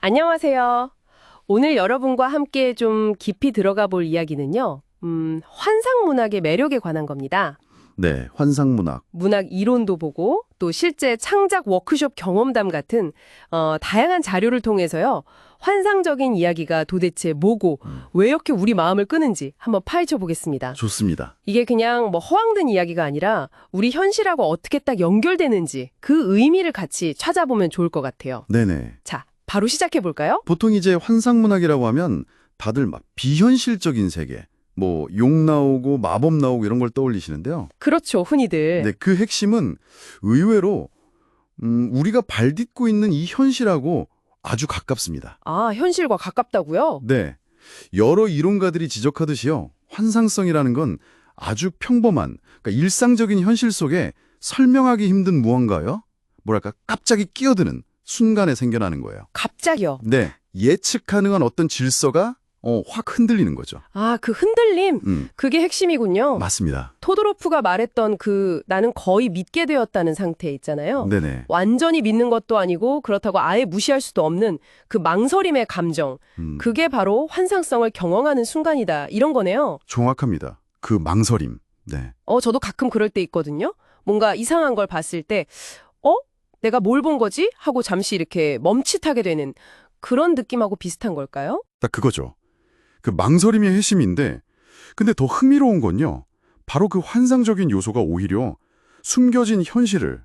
안녕하세요. 오늘 여러분과 함께 좀 깊이 들어가 볼 이야기는요. 환상 문학의 매력에 관한 겁니다. 네, 환상문학. 문학 이론도 보고 또 실제 창작 워크숍 경험담 같은 다양한 자료를 통해서요. 환상적인 이야기가 도대체 뭐고 왜 이렇게 우리 마음을 끄는지 한번 파헤쳐 보겠습니다. 좋습니다. 이게 그냥 뭐 허황된 이야기가 아니라 우리 현실하고 어떻게 딱 연결되는지 그 의미를 같이 찾아보면 좋을 것 같아요. 네네. 자, 바로 시작해 볼까요? 보통 이제 환상문학이라고 하면 다들 막 비현실적인 세계, 뭐 용 나오고 마법 나오고 이런 걸 떠올리시는데요. 그렇죠, 흔히들. 네, 그 핵심은 의외로 우리가 발딛고 있는 이 현실하고 아주 가깝습니다. 아, 현실과 가깝다고요? 네, 여러 이론가들이 지적하듯이요. 환상성이라는 건 아주 평범한, 그러니까 일상적인 현실 속에 설명하기 힘든 무언가요. 뭐랄까, 갑자기 끼어드는 순간에 생겨나는 거예요. 갑자기요. 네, 예측 가능한 어떤 질서가 확 흔들리는 거죠. 아, 그 흔들림? 그게 핵심이군요. 맞습니다. 토도로프가 말했던 그 나는 거의 믿게 되었다는 상태 있잖아요. 네네. 완전히 믿는 것도 아니고 그렇다고 아예 무시할 수도 없는 그 망설임의 감정. 그게 바로 환상성을 경험하는 순간이다. 이런 거네요. 정확합니다. 그 망설임. 네. 저도 가끔 그럴 때 있거든요. 뭔가 이상한 걸 봤을 때 내가 뭘 본 거지? 하고 잠시 이렇게 멈칫하게 되는 그런 느낌하고 비슷한 걸까요? 딱 그거죠. 그 망설임이 핵심인데, 근데 더 흥미로운 건요. 바로 그 환상적인 요소가 오히려 숨겨진 현실을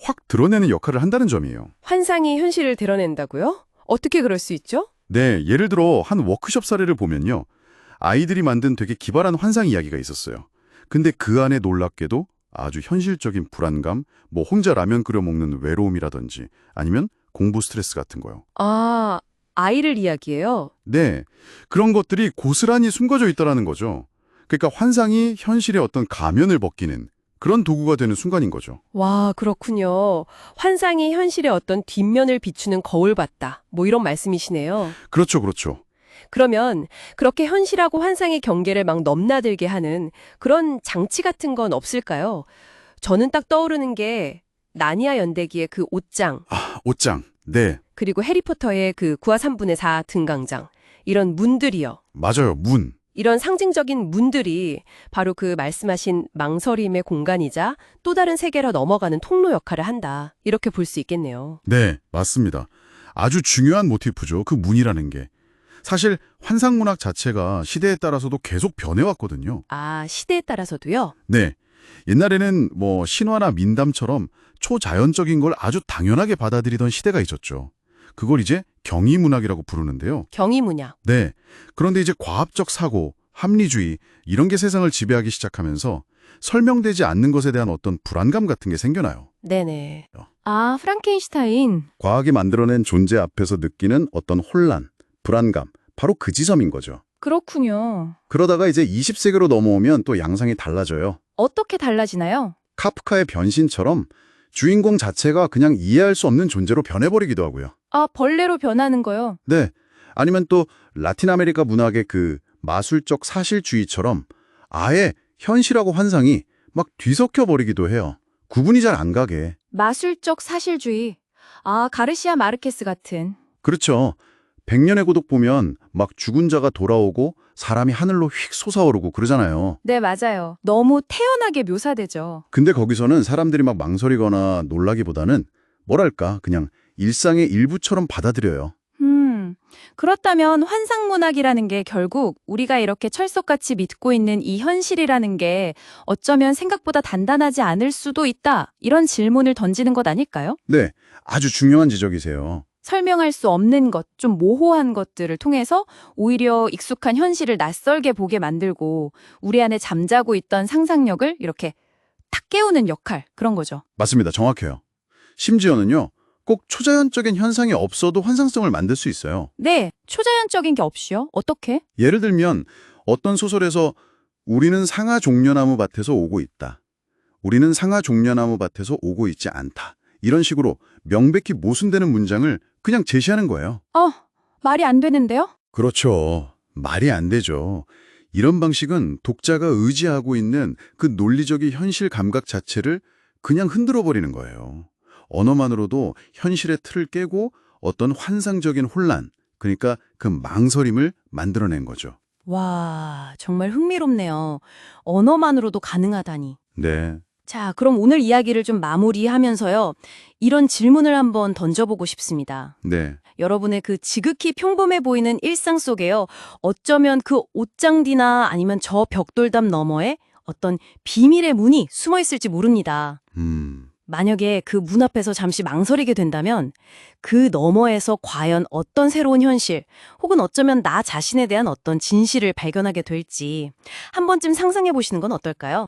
확 드러내는 역할을 한다는 점이에요. 환상이 현실을 드러낸다고요? 어떻게 그럴 수 있죠? 네, 예를 들어 한 워크숍 사례를 보면요. 아이들이 만든 되게 기발한 환상 이야기가 있었어요. 근데 그 안에 놀랍게도 아주 현실적인 불안감, 뭐 혼자 라면 끓여 먹는 외로움이라든지 아니면 공부 스트레스 같은 거요. 아, 아이를 이야기해요? 네, 그런 것들이 고스란히 숨겨져 있다는 거죠. 그러니까 환상이 현실의 어떤 가면을 벗기는 그런 도구가 되는 순간인 거죠. 와, 그렇군요. 환상이 현실의 어떤 뒷면을 비추는 거울 같다. 뭐 이런 말씀이시네요. 그렇죠, 그렇죠. 그러면 그렇게 현실하고 환상의 경계를 막 넘나들게 하는 그런 장치 같은 건 없을까요? 저는 딱 떠오르는 게 나니아 연대기의 그 옷장, 옷장. 네, 그리고 해리포터의 그 9화 3분의 4 등강장, 이런 문들이요. 맞아요. 문. 이런 상징적인 문들이 바로 그 말씀하신 망설임의 공간이자 또 다른 세계로 넘어가는 통로 역할을 한다. 이렇게 볼 수 있겠네요. 네, 맞습니다. 아주 중요한 모티프죠. 그 문이라는 게. 사실 환상문학 자체가 시대에 따라서도 계속 변해왔거든요. 아, 시대에 따라서도요? 네, 옛날에는 뭐 신화나 민담처럼 초자연적인 걸 아주 당연하게 받아들이던 시대가 있었죠. 그걸 이제 경이문학이라고 부르는데요. 경이문학. 네, 그런데 이제 과학적 사고, 합리주의 이런 게 세상을 지배하기 시작하면서 설명되지 않는 것에 대한 어떤 불안감 같은 게 생겨나요. 네네. 아, 프랑켄슈타인. 과학이 만들어낸 존재 앞에서 느끼는 어떤 혼란, 불안감, 바로 그 지점인 거죠. 그렇군요. 그러다가 이제 20세기로 넘어오면 또 양상이 달라져요. 어떻게 달라지나요? 카프카의 변신처럼 주인공 자체가 그냥 이해할 수 없는 존재로 변해버리기도 하고요. 아, 벌레로 변하는 거요. 네, 아니면 또 라틴 아메리카 문학의 그 마술적 사실주의처럼 아예 현실하고 환상이 막 뒤섞여 버리기도 해요. 구분이 잘 안 가게. 마술적 사실주의. 아, 가르시아 마르케스 같은. 그렇죠. 백년의 고독 보면 막 죽은 자가 돌아오고 사람이 하늘로 휙 솟아오르고 그러잖아요. 네, 맞아요. 너무 태연하게 묘사되죠. 근데 거기서는 사람들이 막 망설이거나 놀라기보다는 뭐랄까 그냥 일상의 일부처럼 받아들여요. 그렇다면 환상문학이라는 게 결국 우리가 이렇게 철석같이 믿고 있는 이 현실이라는 게 어쩌면 생각보다 단단하지 않을 수도 있다. 이런 질문을 던지는 것 아닐까요? 네, 아주 중요한 지적이세요. 설명할 수 없는 것, 좀 모호한 것들을 통해서 오히려 익숙한 현실을 낯설게 보게 만들고 우리 안에 잠자고 있던 상상력을 이렇게 탁 깨우는 역할, 그런 거죠. 맞습니다. 정확해요. 심지어는요. 꼭 초자연적인 현상이 없어도 환상성을 만들 수 있어요. 네, 초자연적인 게 없이요? 어떻게? 예를 들면 어떤 소설에서 우리는 상하 종려나무 밭에서 오고 있다. 우리는 상하 종려나무 밭에서 오고 있지 않다. 이런 식으로 명백히 모순되는 문장을 그냥 제시하는 거예요. 말이 안 되는데요? 그렇죠. 말이 안 되죠. 이런 방식은 독자가 의지하고 있는 그 논리적인 현실 감각 자체를 그냥 흔들어 버리는 거예요. 언어만으로도 현실의 틀을 깨고 어떤 환상적인 혼란, 그러니까 그 망설임을 만들어낸 거죠. 와, 정말 흥미롭네요. 언어만으로도 가능하다니. 네. 자, 그럼 오늘 이야기를 좀 마무리하면서요. 이런 질문을 한번 던져보고 싶습니다. 네. 여러분의 그 지극히 평범해 보이는 일상 속에요. 어쩌면 그 옷장 뒤나 아니면 저 벽돌담 너머에 어떤 비밀의 문이 숨어 있을지 모릅니다. 만약에 그 문 앞에서 잠시 망설이게 된다면 그 너머에서 과연 어떤 새로운 현실 혹은 어쩌면 나 자신에 대한 어떤 진실을 발견하게 될지 한 번쯤 상상해 보시는 건 어떨까요?